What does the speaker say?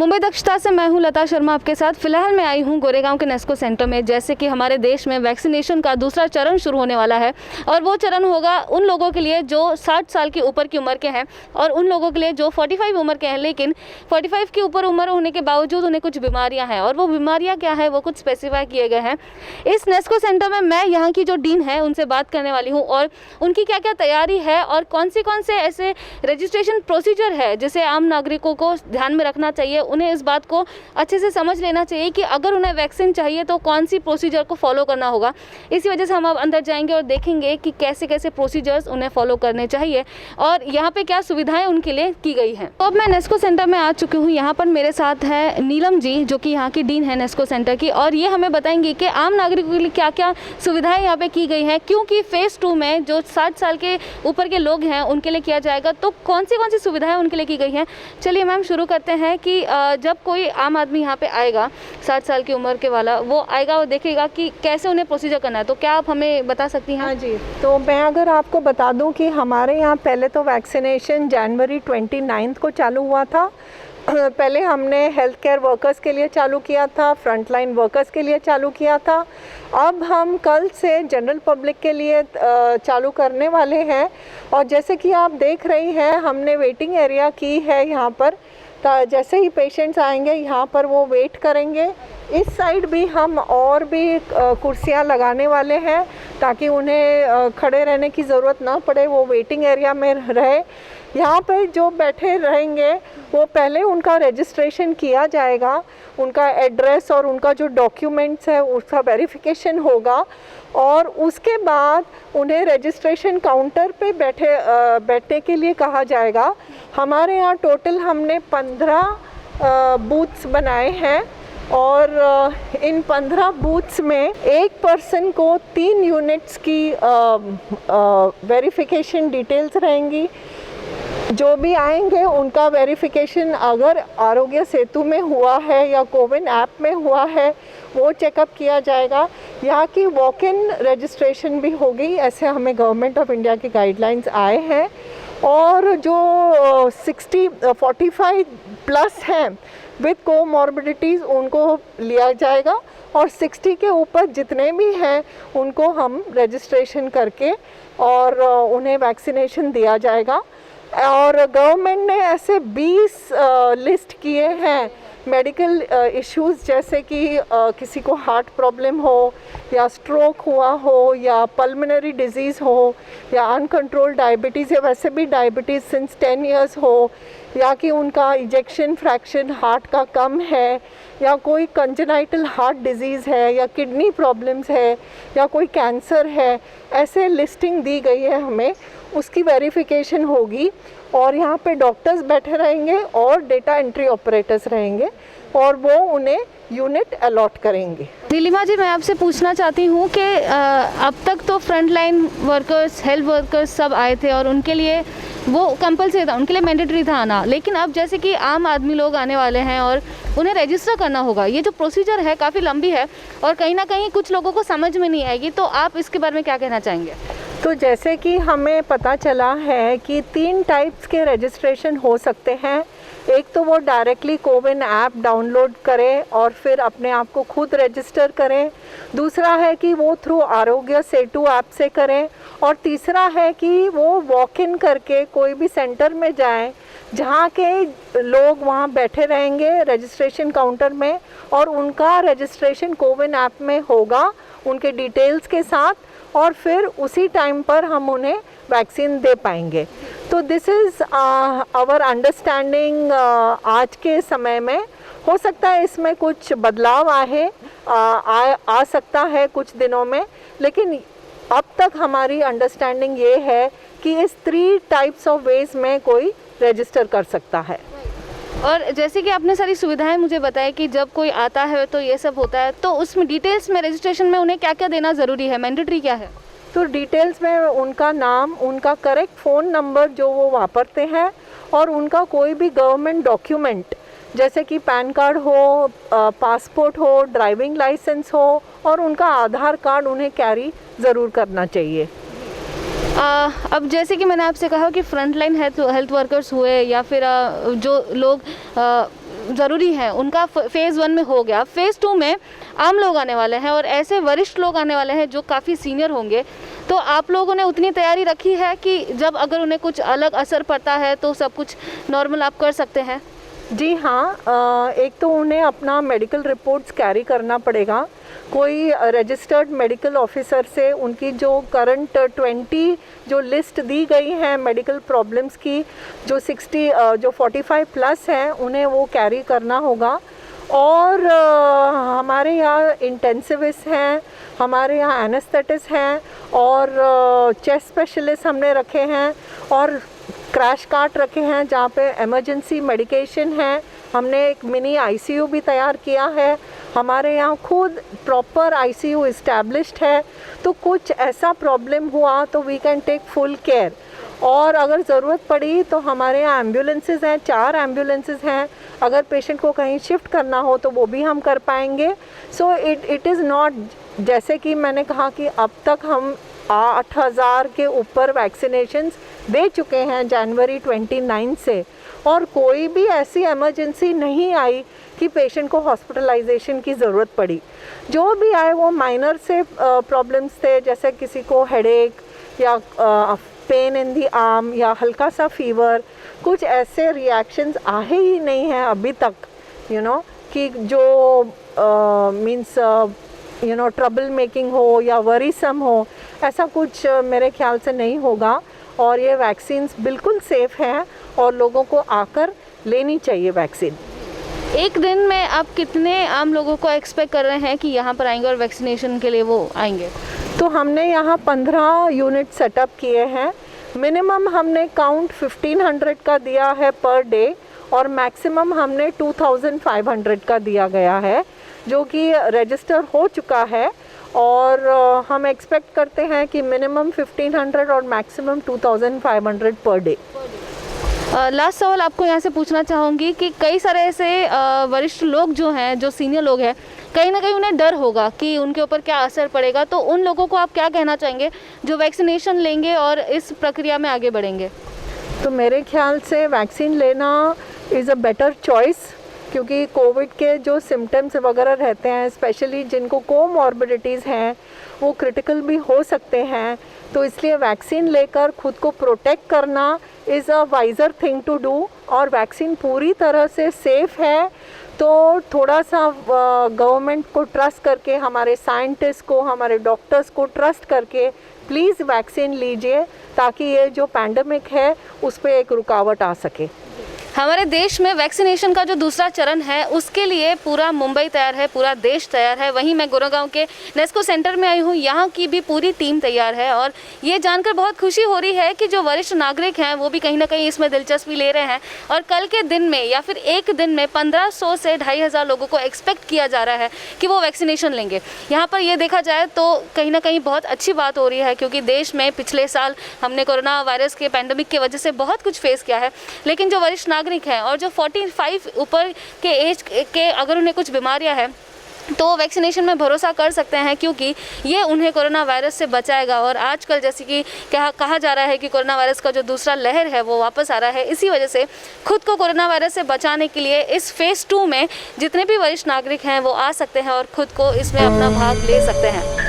मुंबई दक्षता से मैं हूं लता शर्मा आपके साथ। फिलहाल मैं आई हूं गोरेगांव के नेस्को सेंटर में। जैसे कि हमारे देश में वैक्सीनेशन का दूसरा चरण शुरू होने वाला है और वो चरण होगा उन लोगों के लिए जो 60 साल की ऊपर की उम्र के हैं और उन लोगों के लिए जो 45 उम्र के हैं, लेकिन 45 की ऊपर उम्र होने के बावजूद उन्हें कुछ बीमारियाँ हैं। और वो बीमारियाँ क्या है वो कुछ स्पेसिफाई किए गए हैं। इस नेस्को सेंटर में मैं यहाँ की जो डीन है उनसे बात करने वाली हूँ और उनकी क्या क्या तैयारी है और कौन से ऐसे रजिस्ट्रेशन प्रोसीजर है जिसे आम नागरिकों को ध्यान में रखना चाहिए। उन्हें इस बात को अच्छे से समझ लेना चाहिए कि अगर उन्हें वैक्सीन चाहिए तो कौन सी प्रोसीजर को फॉलो करना होगा। इसी वजह से हम अब अंदर जाएंगे और देखेंगे कि कैसे कैसे प्रोसीजर्स उन्हें फॉलो करने चाहिए और यहाँ पे क्या सुविधाएं उनके लिए की गई हैं। तो अब मैं नेस्को सेंटर में आ चुकी हूँ। यहाँ पर मेरे साथ है नीलम जी जो कि यहाँ की डीन है नेस्को सेंटर की, और ये हमें बताएंगी कि आम नागरिकों के लिए क्या क्या सुविधाएं यहाँ पे की गई हैं, क्योंकि फेज़ 2 में जो 60 साल के ऊपर के लोग हैं उनके लिए किया जाएगा, तो कौन सी सुविधाएं उनके लिए की गई हैं। चलिए मैम शुरू करते हैं कि जब कोई आम आदमी यहाँ पे आएगा 60 साल की उम्र के वाला, वो आएगा और देखेगा कि कैसे उन्हें प्रोसीजर करना है, तो क्या आप हमें बता सकती हैं? हाँ जी, तो मैं अगर आपको बता दूं कि हमारे यहाँ पहले तो वैक्सीनेशन जनवरी 29 को चालू हुआ था। पहले हमने हेल्थ केयर वर्कर्स के लिए चालू किया था, फ्रंटलाइन वर्कर्स के लिए चालू किया था। अब हम कल से जनरल पब्लिक के लिए चालू करने वाले हैं। और जैसे कि आप देख रही हैं, हमने वेटिंग एरिया की है यहाँ पर। जैसे ही पेशेंट्स आएंगे यहाँ पर वो वेट करेंगे। इस साइड भी हम और भी कुर्सियाँ लगाने वाले हैं ताकि उन्हें खड़े रहने की ज़रूरत ना पड़े, वो वेटिंग एरिया में रहे। यहाँ पे जो बैठे रहेंगे वो पहले उनका रजिस्ट्रेशन किया जाएगा, उनका एड्रेस और उनका जो डॉक्यूमेंट्स है उसका वेरिफिकेशन होगा और उसके बाद उन्हें रजिस्ट्रेशन काउंटर पे बैठने के लिए कहा जाएगा। हमारे यहाँ टोटल हमने 15 बूथ्स बनाए हैं और इन 15 बूथ्स में एक पर्सन को 3 यूनिट्स की वेरिफिकेशन डिटेल्स रहेंगी। जो भी आएंगे उनका वेरिफिकेशन अगर आरोग्य सेतु में हुआ है या कोविन ऐप में हुआ है वो चेकअप किया जाएगा। यहाँ की वॉक इन रजिस्ट्रेशन भी होगी, ऐसे हमें गवर्नमेंट ऑफ इंडिया की गाइडलाइंस आए हैं। और जो 45 प्लस हैं विद कोमॉर्बिडिटीज़ उनको लिया जाएगा और 60 के ऊपर जितने भी हैं उनको हम रजिस्ट्रेशन करके और उन्हें वैक्सीनेशन दिया जाएगा। और गवर्नमेंट ने ऐसे 20 लिस्ट किए हैं मेडिकल इश्यूज़, जैसे कि किसी को हार्ट प्रॉब्लम हो या स्ट्रोक हुआ हो या पल्मोनरी डिजीज़ हो या अनकंट्रोल्ड डायबिटीज़ या वैसे भी डायबिटीज़ सिंस 10 इयर्स हो, या कि उनका इजेक्शन फ्रैक्शन हार्ट का कम है या कोई कंजेनाइटल हार्ट डिजीज़ है या किडनी प्रॉब्लम्स है या कोई कैंसर है, ऐसे लिस्टिंग दी गई है हमें। उसकी वेरिफिकेशन होगी और यहाँ पे डॉक्टर्स बैठे रहेंगे और डेटा एंट्री ऑपरेटर्स रहेंगे और वो उन्हें यूनिट अलॉट करेंगे। नीलिमा जी, मैं आपसे पूछना चाहती हूँ कि अब तक तो front line workers, health workers सब आए थे और उनके लिए वो कंपलसरी था, उनके लिए मैंडेटरी था आना, लेकिन अब जैसे कि आम आदमी लोग आने वाले हैं और उन्हें रजिस्टर करना होगा, ये जो प्रोसीजर है काफ़ी लंबी है और कहीं ना कहीं कुछ लोगों को समझ में नहीं आएगी, तो आप इसके बारे में क्या कहना चाहेंगे? तो जैसे कि हमें पता चला है कि 3 टाइप्स के रजिस्ट्रेशन हो सकते हैं। एक तो वो डायरेक्टली कोविन ऐप डाउनलोड करें और फिर अपने आप को खुद रजिस्टर करें। दूसरा है कि वो थ्रू आरोग्य सेतु ऐप से करें और तीसरा है कि वो वॉक इन करके कोई भी सेंटर में जाएं जहाँ के लोग वहाँ बैठे रहेंगे रजिस्ट्रेशन काउंटर में और उनका रजिस्ट्रेशन कोविन ऐप में होगा उनके डिटेल्स के साथ, और फिर उसी टाइम पर हम उन्हें वैक्सीन दे पाएंगे। तो दिस इज़ आवर अंडरस्टैंडिंग आज के समय में। हो सकता है इसमें कुछ बदलाव आ सकता है कुछ दिनों में, लेकिन अब तक हमारी अंडरस्टैंडिंग ये है कि इस 3 टाइप्स ऑफ वेज में कोई रजिस्टर कर सकता है। और जैसे कि आपने सारी सुविधाएं मुझे बताई कि जब कोई आता है तो ये सब होता है, तो उसमें डिटेल्स में रजिस्ट्रेशन में उन्हें क्या क्या देना ज़रूरी है, मैंडेटरी क्या है? तो डिटेल्स में उनका नाम, उनका करेक्ट फ़ोन नंबर जो वो वापरते हैं और उनका कोई भी गवर्नमेंट डॉक्यूमेंट जैसे कि पैन कार्ड हो, पासपोर्ट हो, ड्राइविंग लाइसेंस हो और उनका आधार कार्ड उन्हें कैरी ज़रूर करना चाहिए। अब जैसे कि मैंने आपसे कहा कि फ्रंटलाइन हेल्थ वर्कर्स हुए या फिर जो लोग ज़रूरी हैं उनका फेज़ 1 में हो गया, फेज़ 2 में आम लोग आने वाले हैं और ऐसे वरिष्ठ लोग आने वाले हैं जो काफ़ी सीनियर होंगे। तो आप लोगों ने उतनी तैयारी रखी है कि जब अगर उन्हें कुछ अलग असर पड़ता है तो सब कुछ नॉर्मल आप कर सकते हैं? जी हाँ, एक तो उन्हें अपना मेडिकल रिपोर्ट्स कैरी करना पड़ेगा। कोई रजिस्टर्ड मेडिकल ऑफिसर से उनकी जो करंट 20 जो लिस्ट दी गई है मेडिकल प्रॉब्लम्स की, जो 45 प्लस हैं, उन्हें वो कैरी करना होगा। और हमारे यहाँ इंटेंसिविस्ट हैं, हमारे यहाँ एनेस्थेटिस्ट हैं और चेस्ट स्पेशलिस्ट हमने रखे हैं और क्रैश कार्ट रखे हैं जहाँ पे इमरजेंसी मेडिकेशन है। हमने एक मिनी आईसीयू भी तैयार किया है। हमारे यहाँ खुद प्रॉपर आईसीयू इस्टेब्लिश्ड है, तो कुछ ऐसा प्रॉब्लम हुआ तो we can take full care. और अगर ज़रूरत पड़ी तो हमारे यहाँ एम्बुलेंसेस हैं, 4 एम्बुलेंसेस हैं। अगर पेशेंट को कहीं शिफ्ट करना हो तो वो भी हम कर पाएंगे। सो इट इज़ नॉट, जैसे कि मैंने कहा कि अब तक हम 8000 के ऊपर वैक्सीनेशंस दे चुके हैं जनवरी 29 से, और कोई भी ऐसी इमरजेंसी नहीं आई कि पेशेंट को हॉस्पिटलाइजेशन की ज़रूरत पड़ी। जो भी आए वो माइनर से प्रॉब्लम्स थे, जैसे किसी को हेडेक या पेन इन दी आर्म या हल्का सा फीवर, कुछ ऐसे रिएक्शंस आए ही नहीं हैं अभी तक, कि जो मीन्स ट्रबल मेकिंग हो या वरीसम हो, ऐसा कुछ मेरे ख्याल से नहीं होगा। और ये वैक्सीन्स बिल्कुल सेफ़ हैं और लोगों को आकर लेनी चाहिए वैक्सीन। एक दिन में आप कितने आम लोगों को एक्सपेक्ट कर रहे हैं कि यहाँ पर आएंगे और वैक्सीनेशन के लिए वो आएंगे? तो हमने यहाँ 15 यूनिट सेटअप किए हैं। मिनिमम हमने काउंट 1500 का दिया है पर डे और मैक्सिमम हमने 2500 का दिया गया है, जो कि रजिस्टर हो चुका है। और हम एक्सपेक्ट करते हैं कि मिनिमम 1500 और मैक्सिमम 2500 पर डे। लास्ट सवाल आपको यहाँ से पूछना चाहूँगी कि कई सारे ऐसे वरिष्ठ लोग जो हैं, जो सीनियर लोग हैं, कहीं ना कहीं उन्हें डर होगा कि उनके ऊपर क्या असर पड़ेगा, तो उन लोगों को आप क्या कहना चाहेंगे जो वैक्सीनेशन लेंगे और इस प्रक्रिया में आगे बढ़ेंगे? तो मेरे ख्याल से वैक्सीन लेना इज़ अ बेटर चॉइस, क्योंकि कोविड के जो सिम्टम्स वगैरह रहते हैं, स्पेशली जिनको कोमॉर्बिडिटीज़ हैं, वो क्रिटिकल भी हो सकते हैं। तो इसलिए वैक्सीन लेकर खुद को प्रोटेक्ट करना is a wiser thing to do. और वैक्सीन पूरी तरह से सेफ़ है, तो थोड़ा सा गवर्नमेंट को ट्रस्ट करके, हमारे साइंटिस्ट को, हमारे डॉक्टर्स को ट्रस्ट करके प्लीज़ वैक्सीन लीजिए, ताकि ये जो पैंडेमिक है उस पर एक रुकावट आ सके। हमारे देश में वैक्सीनेशन का जो दूसरा चरण है उसके लिए पूरा मुंबई तैयार है, पूरा देश तैयार है। वहीं मैं गोरेगांव के नेस्को सेंटर में आई हूँ, यहाँ की भी पूरी टीम तैयार है और ये जानकर बहुत खुशी हो रही है कि जो वरिष्ठ नागरिक हैं वो भी कहीं ना कहीं इसमें दिलचस्पी ले रहे हैं। और कल के दिन में या फिर एक दिन में 1500 से 2500 लोगों को एक्सपेक्ट किया जा रहा है कि वो वैक्सीनेशन लेंगे। यहाँ पर ये देखा जाए तो कहीं ना कहीं बहुत अच्छी बात हो रही है, क्योंकि देश में पिछले साल हमने कोरोना वायरस के पैंडेमिक की वजह से बहुत कुछ फेस किया है, लेकिन जो वरिष्ठ नागरिक हैं और जो 45 ऊपर के एज के अगर उन्हें कुछ बीमारियां हैं तो वैक्सीनेशन में भरोसा कर सकते हैं, क्योंकि ये उन्हें कोरोना वायरस से बचाएगा। और आजकल जैसे कि कहा जा रहा है कि कोरोना वायरस का जो दूसरा लहर है वो वापस आ रहा है, इसी वजह से खुद को कोरोना वायरस से बचाने के लिए इस फेज़ 2 में जितने भी वरिष्ठ नागरिक हैं वो आ सकते हैं और खुद को इसमें अपना भाग ले सकते हैं।